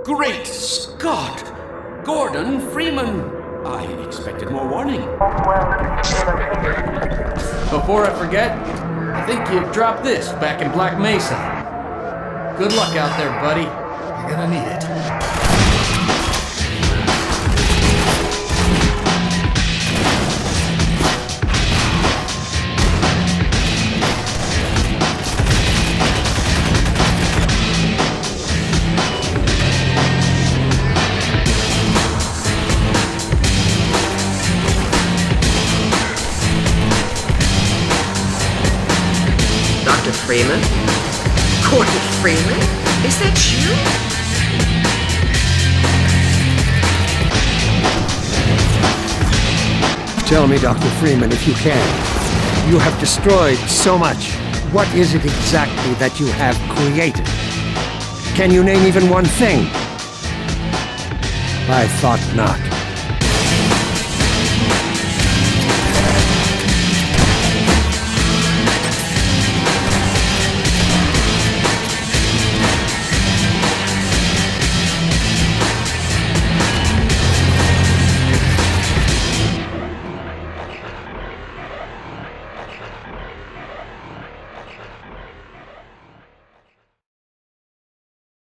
Great Scott! Gordon Freeman! I expected more warning. Before I forget, I think you dropped this back in Black Mesa. Good luck out there, buddy. You're gonna need it. Dr. Freeman? Gordon Freeman? Is that you? Tell me, Dr. Freeman, if you can. You have destroyed so much. What is it exactly that you have created? Can you name even one thing? I thought not.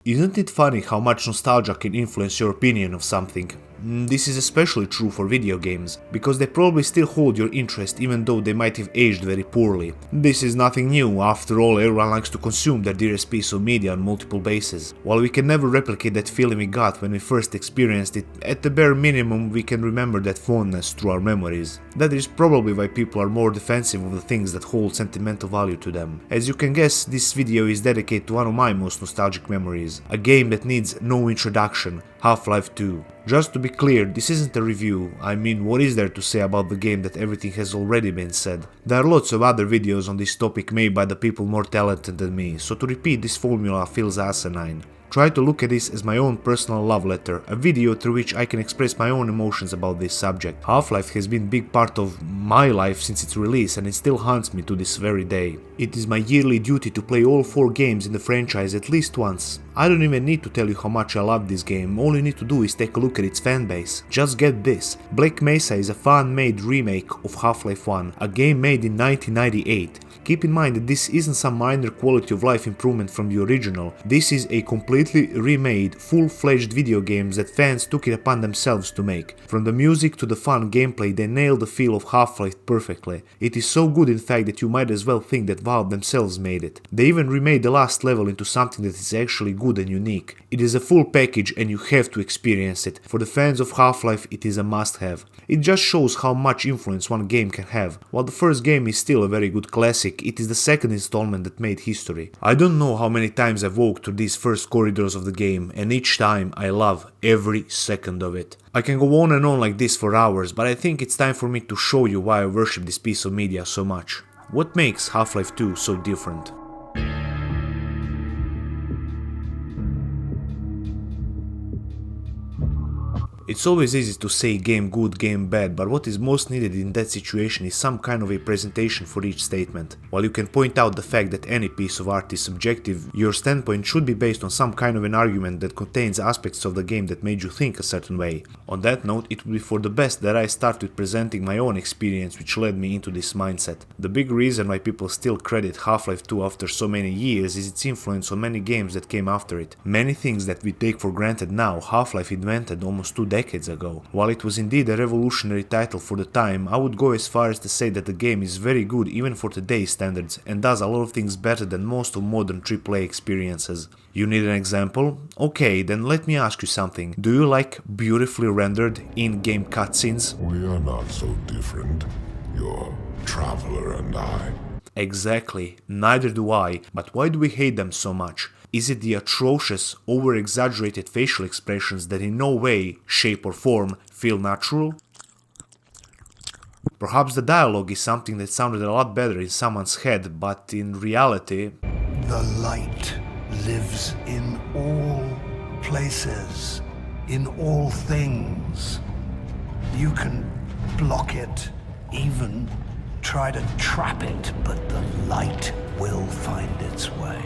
Isn't it funny how much nostalgia can influence your opinion of something? This is especially true for video games, because they probably still hold your interest even though they might have aged very poorly. This is nothing new, after all everyone likes to consume their dearest piece of media on multiple bases. While we can never replicate that feeling we got when we first experienced it, at the bare minimum we can remember that fondness through our memories. That is probably why people are more defensive of the things that hold sentimental value to them. As you can guess, this video is dedicated to one of my most nostalgic memories, a game that needs no introduction, Half-Life 2. Just to be clear, this isn't a review. I mean, what is there to say about the game that everything has already been said? There are lots of other videos on this topic made by the people more talented than me, so to repeat this formula feels asinine. Try to look at this as my own personal love letter, a video through which I can express my own emotions about this subject. Half-Life has been a big part of my life since its release, and it still haunts me to this very day. It is my yearly duty to play all 4 games in the franchise at least once. I don't even need to tell you how much I love this game, all you need to do is take a look at its fanbase. Just get this, Black Mesa is a fan-made remake of Half-Life 1, a game made in 1998. Keep in mind that this isn't some minor quality of life improvement from the original, this is a completely remade, full-fledged video game that fans took it upon themselves to make. From the music to the fun gameplay, they nailed the feel of Half-Life perfectly. It is so good in fact that you might as well think that Valve themselves made it. They even remade the last level into something that is actually good and unique. It is a full package and you have to experience it. For the fans of Half-Life, it is a must-have. It just shows how much influence one game can have. While the first game is still a very good classic, it is the second installment that made history. I don't know how many times I've walked through these first corridors of the game, and each time I love every second of it. I can go on and on like this for hours, but I think it's time for me to show you why I worship this piece of media so much. What makes Half-Life 2 so different? It's always easy to say game good, game bad, but what is most needed in that situation is some kind of a presentation for each statement. While you can point out the fact that any piece of art is subjective, your standpoint should be based on some kind of an argument that contains aspects of the game that made you think a certain way. On that note, it would be for the best that I start with presenting my own experience which led me into this mindset. The big reason why people still credit Half-Life 2 after so many years is its influence on many games that came after it. Many things that we take for granted now, Half-Life invented almost 2 decades ago. While it was indeed a revolutionary title for the time, I would go as far as to say that the game is very good even for today's standards and does a lot of things better than most of modern AAA experiences. You need an example? Okay, then let me ask you something. Do you like beautifully rendered in-game cutscenes? We are not so different, your traveler and I. Exactly, neither do I, but why do we hate them so much? Is it the atrocious, over-exaggerated facial expressions that in no way, shape or form feel natural? Perhaps the dialogue is something that sounded a lot better in someone's head, but in reality... The light lives in all places, in all things. You can block it, even try to trap it, but the light will find its way.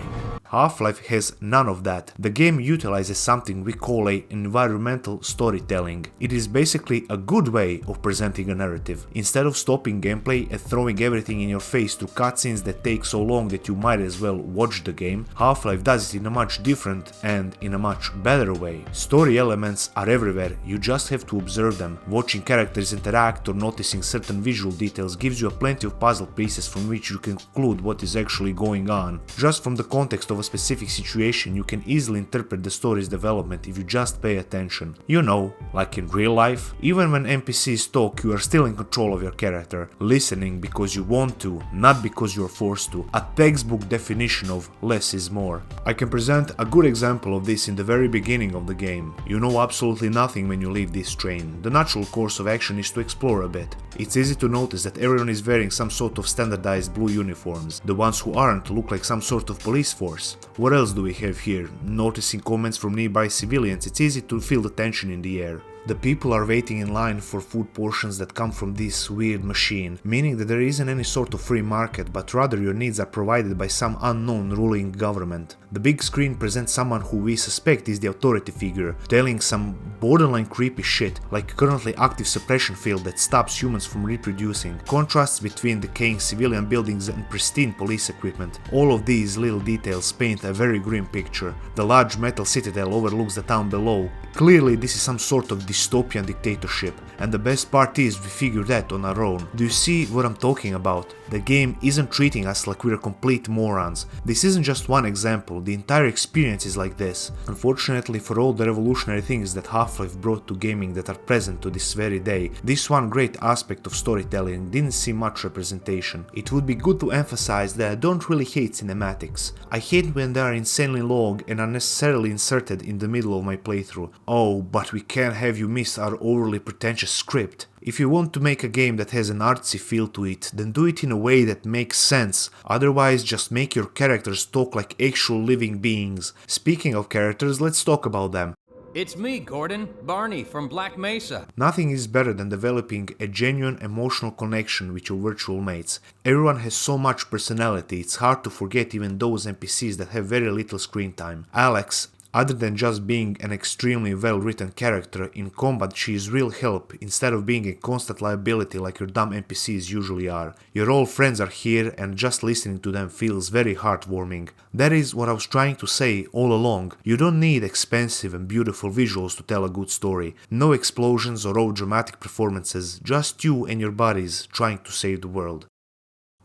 Half-Life has none of that. The game utilizes something we call a environmental storytelling. It is basically a good way of presenting a narrative. Instead of stopping gameplay and throwing everything in your face through cutscenes that take so long that you might as well watch the game, Half-Life does it in a much different and in a much better way. Story elements are everywhere, you just have to observe them. Watching characters interact or noticing certain visual details gives you plenty of puzzle pieces from which you can conclude what is actually going on. Just from the context of a specific situation, you can easily interpret the story's development if you just pay attention. You know, like in real life, even when NPCs talk, you are still in control of your character, listening because you want to, not because you are forced to. A textbook definition of less is more. I can present a good example of this in the very beginning of the game. You know absolutely nothing when you leave this train. The natural course of action is to explore a bit. It's easy to notice that everyone is wearing some sort of standardized blue uniforms. The ones who aren't look like some sort of police force. What else do we have here? Noticing comments from nearby civilians, it's easy to feel the tension in the air. The people are waiting in line for food portions that come from this weird machine, meaning that there isn't any sort of free market, but rather your needs are provided by some unknown ruling government. The big screen presents someone who we suspect is the authority figure, telling some borderline creepy shit, like a currently active suppression field that stops humans from reproducing, contrasts between decaying civilian buildings and pristine police equipment. All of these little details paint a very grim picture. The large metal citadel overlooks the town below. Clearly this is some sort of dystopian dictatorship, and the best part is we figured that on our own. Do you see what I'm talking about? The game isn't treating us like we're complete morons. This isn't just one example, the entire experience is like this. Unfortunately for all the revolutionary things that Half-Life brought to gaming that are present to this very day, this one great aspect of storytelling didn't see much representation. It would be good to emphasize that I don't really hate cinematics. I hate when they are insanely long and unnecessarily inserted in the middle of my playthrough. Oh, but we can't have you miss our overly pretentious script. If you want to make a game that has an artsy feel to it, then do it in a way that makes sense. Otherwise, just make your characters talk like actual living beings. Speaking of characters, let's talk about them. It's me, Gordon, Barney from Black Mesa. Nothing is better than developing a genuine emotional connection with your virtual mates. Everyone has so much personality, it's hard to forget even those NPCs that have very little screen time. Alex, other than just being an extremely well-written character, in combat she is real help instead of being a constant liability like your dumb NPCs usually are. Your old friends are here and just listening to them feels very heartwarming. That is what I was trying to say all along. You don't need expensive and beautiful visuals to tell a good story. No explosions or raw dramatic performances, just you and your buddies trying to save the world.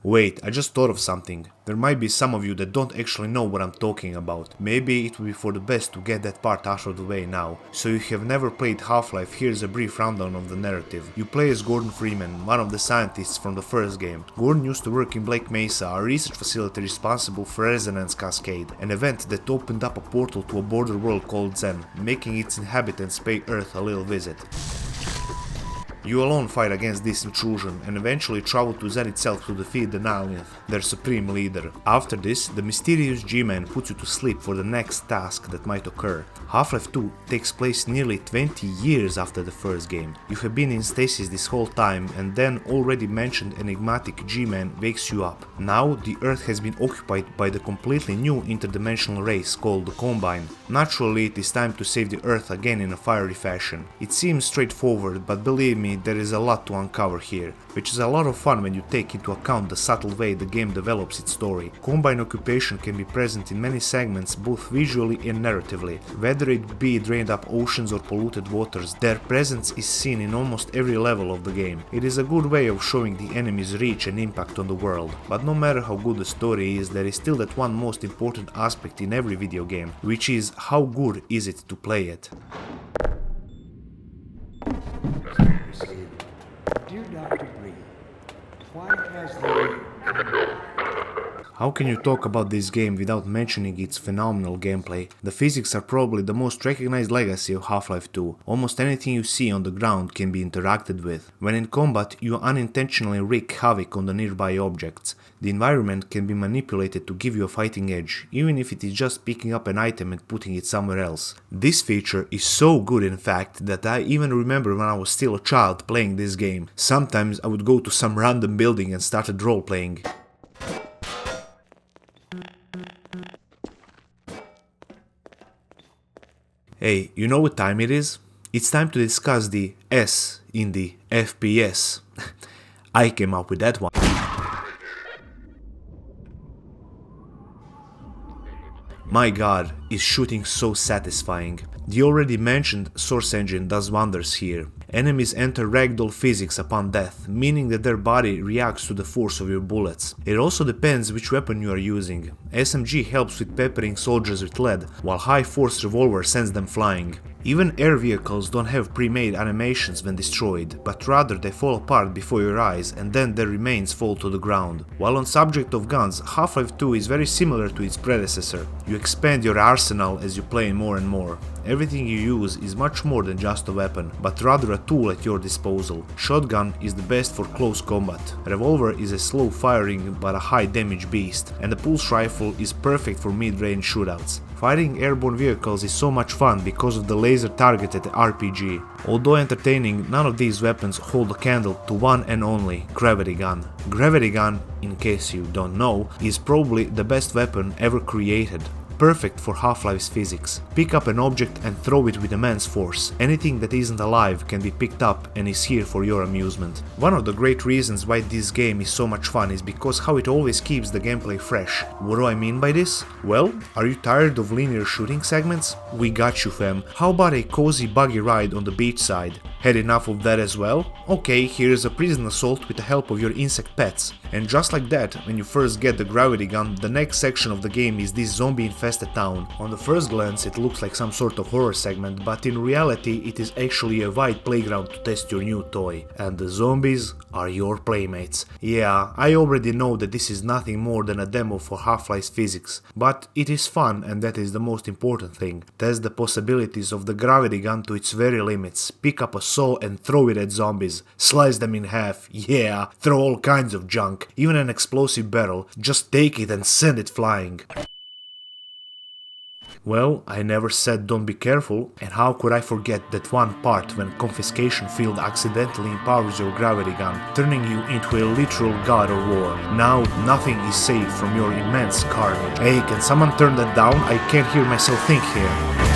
Wait, I just thought of something. There might be some of you that don't actually know what I'm talking about. Maybe it would be for the best to get that part out of the way now. So if you have never played Half-Life, here's a brief rundown of the narrative. You play as Gordon Freeman, one of the scientists from the first game. Gordon used to work in Black Mesa, a research facility responsible for Resonance Cascade, an event that opened up a portal to a border world called Zen, making its inhabitants pay Earth a little visit. You alone fight against this intrusion and eventually travel to Zen itself to defeat the Nihilith, their supreme leader. After this, the mysterious G-Man puts you to sleep for the next task that might occur. Half-Life 2 takes place nearly 20 years after the first game. You have been in stasis this whole time and then already mentioned enigmatic G-Man wakes you up. Now the Earth has been occupied by the completely new interdimensional race called the Combine. Naturally, it is time to save the Earth again in a fiery fashion. It seems straightforward, but believe me, there is a lot to uncover here, which is a lot of fun when you take into account the subtle way the game develops its story. Combine occupation can be present in many segments both visually and narratively. Whether it be drained up oceans or polluted waters, their presence is seen in almost every level of the game. It is a good way of showing the enemy's reach and impact on the world. But no matter how good the story is, there is still that one most important aspect in every video game, which is how good is it to play it. Dear Dr. Green, why has the... How can you talk about this game without mentioning its phenomenal gameplay? The physics are probably the most recognized legacy of Half-Life 2. Almost anything you see on the ground can be interacted with. When in combat, you unintentionally wreak havoc on the nearby objects. The environment can be manipulated to give you a fighting edge, even if it is just picking up an item and putting it somewhere else. This feature is so good in fact that I even remember when I was still a child playing this game. Sometimes I would go to some random building and started role-playing. Hey, you know what time it is? It's time to discuss the S in the FPS. I came up with that one. My god, is shooting so satisfying. The already mentioned source engine does wonders here. Enemies enter ragdoll physics upon death, meaning that their body reacts to the force of your bullets. It also depends which weapon you are using. SMG helps with peppering soldiers with lead, while high force revolver sends them flying. Even air vehicles don't have pre-made animations when destroyed, but rather they fall apart before your eyes and then their remains fall to the ground. While on subject of guns, Half-Life 2 is very similar to its predecessor. You expand your arsenal as you play more and more. Everything you use is much more than just a weapon, but rather a tool at your disposal. Shotgun is the best for close combat. Revolver is a slow firing but a high damage beast, and the pulse rifle is perfect for mid-range shootouts. Fighting airborne vehicles is so much fun because of the laser targeted RPG. Although entertaining, none of these weapons hold a candle to one and only Gravity Gun. Gravity Gun, in case you don't know, is probably the best weapon ever created. Perfect for Half-Life's physics. Pick up an object and throw it with immense force. Anything that isn't alive can be picked up and is here for your amusement. One of the great reasons why this game is so much fun is because how it always keeps the gameplay fresh. What do I mean by this? Well, are you tired of linear shooting segments? We got you, fam. How about a cozy buggy ride on the beachside? Had enough of that as well? Okay, here's a prison assault with the help of your insect pets. And just like that, when you first get the gravity gun, the next section of the game is this zombie-infested town. On the first glance it looks like some sort of horror segment, but in reality it is actually a wide playground to test your new toy. And the zombies are your playmates. Yeah, I already know that this is nothing more than a demo for Half-Life's physics, but it is fun and that is the most important thing. Test the possibilities of the gravity gun to its very limits. Pick up a saw and throw it at zombies. Slice them in half. Yeah, throw all kinds of junk. Even an explosive barrel. Just take it and send it flying. Well, I never said don't be careful, and how could I forget that one part when confiscation field accidentally empowers your gravity gun, turning you into a literal god of war. Now, nothing is safe from your immense carnage. Hey, can someone turn that down? I can't hear myself think here.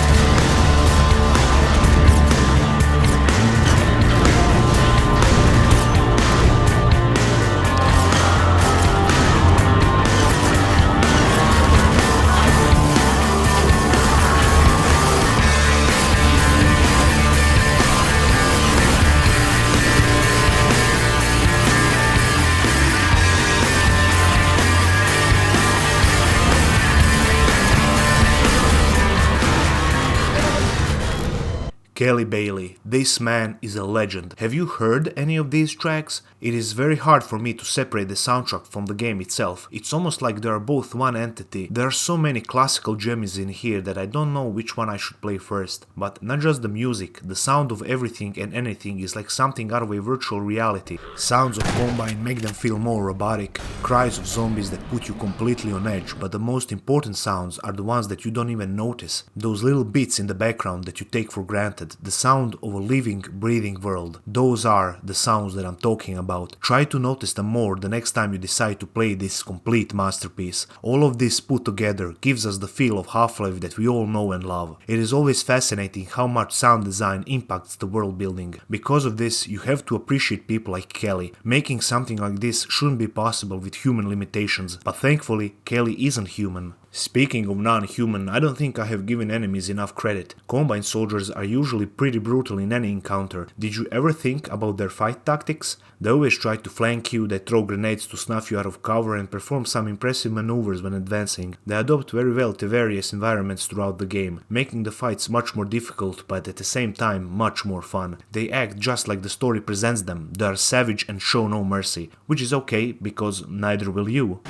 Kelly Bailey, this man is a legend. Have you heard any of these tracks? It is very hard for me to separate the soundtrack from the game itself. It's almost like they are both one entity. There are so many classical gems in here that I don't know which one I should play first. But not just the music, the sound of everything and anything is like something out of a virtual reality. Sounds of Combine make them feel more robotic. Cries of zombies that put you completely on edge, but the most important sounds are the ones that you don't even notice. Those little bits in the background that you take for granted. The sound of a living, breathing world. Those are the sounds that I'm talking about. Try to notice them more the next time you decide to play this complete masterpiece. All of this put together gives us the feel of Half-Life that we all know and love. It is always fascinating how much sound design impacts the world building. Because of this, you have to appreciate people like Kelly. Making something like this shouldn't be possible with human limitations, but thankfully, Kelly isn't human. Speaking of non-human, I don't think I have given enemies enough credit. Combine soldiers are usually pretty brutal in any encounter. Did you ever think about their fight tactics? They always try to flank you, they throw grenades to snuff you out of cover and perform some impressive maneuvers when advancing. They adapt very well to various environments throughout the game, making the fights much more difficult but at the same time much more fun. They act just like the story presents them. They are savage and show no mercy, which is okay because neither will you.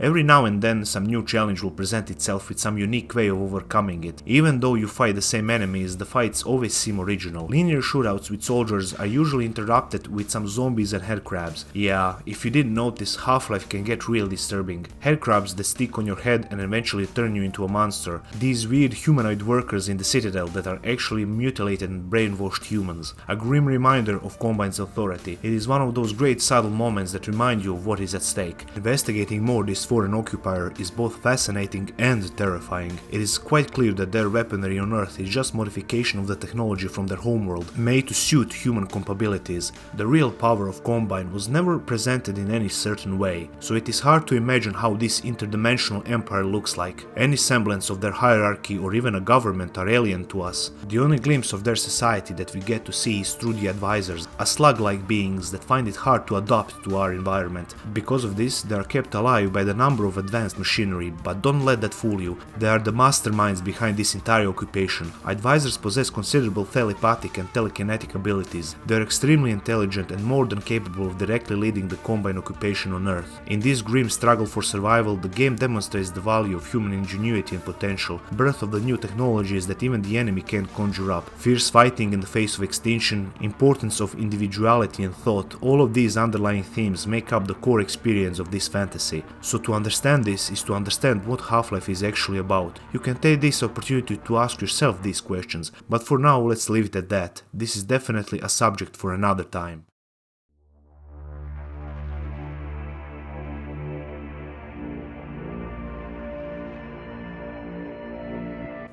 Every now and then some new challenge will present itself with some unique way of overcoming it. Even though you fight the same enemies, the fights always seem original. Linear shootouts with soldiers are usually interrupted with some zombies and headcrabs. Yeah, if you didn't notice, Half-Life can get real disturbing. Headcrabs that stick on your head and eventually turn you into a monster. These weird humanoid workers in the Citadel that are actually mutilated and brainwashed humans. A grim reminder of Combine's authority. It is one of those great subtle moments that remind you of what is at stake. Investigating more this for an occupier is both fascinating and terrifying. It is quite clear that their weaponry on Earth is just modification of the technology from their homeworld, made to suit human capabilities. The real power of Combine was never presented in any certain way, so it is hard to imagine how this interdimensional empire looks like. Any semblance of their hierarchy or even a government are alien to us. The only glimpse of their society that we get to see is through the advisors, a slug-like beings that find it hard to adapt to our environment. Because of this, they are kept alive by the number of advanced machinery, but don't let that fool you. They are the masterminds behind this entire occupation. Advisors possess considerable telepathic and telekinetic abilities. They are extremely intelligent and more than capable of directly leading the Combine occupation on Earth. In this grim struggle for survival, the game demonstrates the value of human ingenuity and potential, birth of the new technologies that even the enemy can't conjure up, fierce fighting in the face of extinction, importance of individuality and thought. All of these underlying themes make up the core experience of this fantasy. So to understand this is to understand what Half-Life is actually about. You can take this opportunity to ask yourself these questions, but for now let's leave it at that. This is definitely a subject for another time.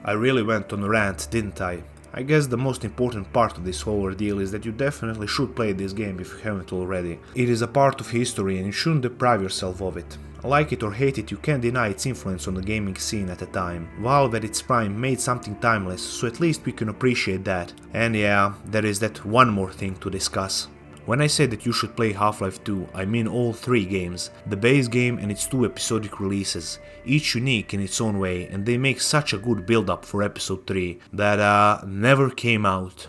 I really went on a rant, didn't I? I guess the most important part of this whole ordeal is that you definitely should play this game if you haven't already. It is a part of history and you shouldn't deprive yourself of it. Like it or hate it, you can't deny its influence on the gaming scene at the time. Valve at its prime made something timeless, so at least we can appreciate that. And yeah, there is that one more thing to discuss. When I say that you should play Half-Life 2, I mean all three games, the base game and its two episodic releases, each unique in its own way, and they make such a good build-up for episode 3 that never came out.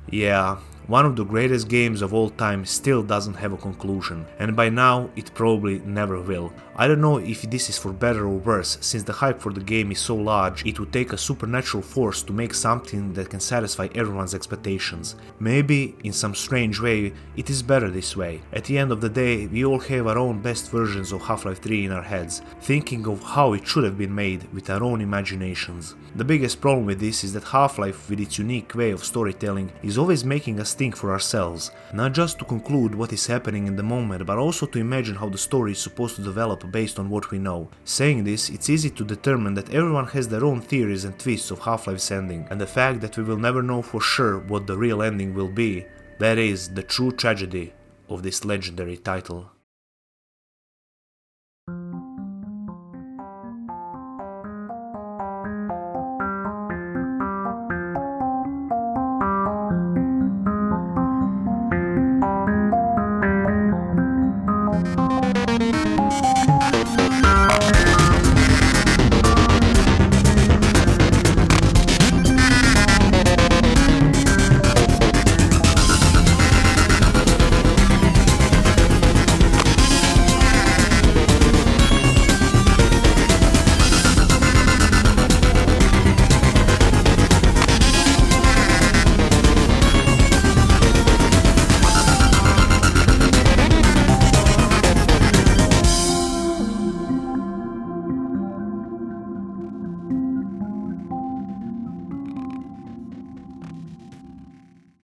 Yeah, one of the greatest games of all time still doesn't have a conclusion, and by now it probably never will. I don't know if this is for better or worse, since the hype for the game is so large, it would take a supernatural force to make something that can satisfy everyone's expectations. Maybe, in some strange way, it is better this way. At the end of the day, we all have our own best versions of Half-Life 3 in our heads, thinking of how it should have been made with our own imaginations. The biggest problem with this is that Half-Life, with its unique way of storytelling, is always making us think for ourselves, not just to conclude what is happening in the moment, but also to imagine how the story is supposed to develop based on what we know. Saying this, it's easy to determine that everyone has their own theories and twists of Half-Life's ending, and the fact that we will never know for sure what the real ending will be, that is the true tragedy of this legendary title.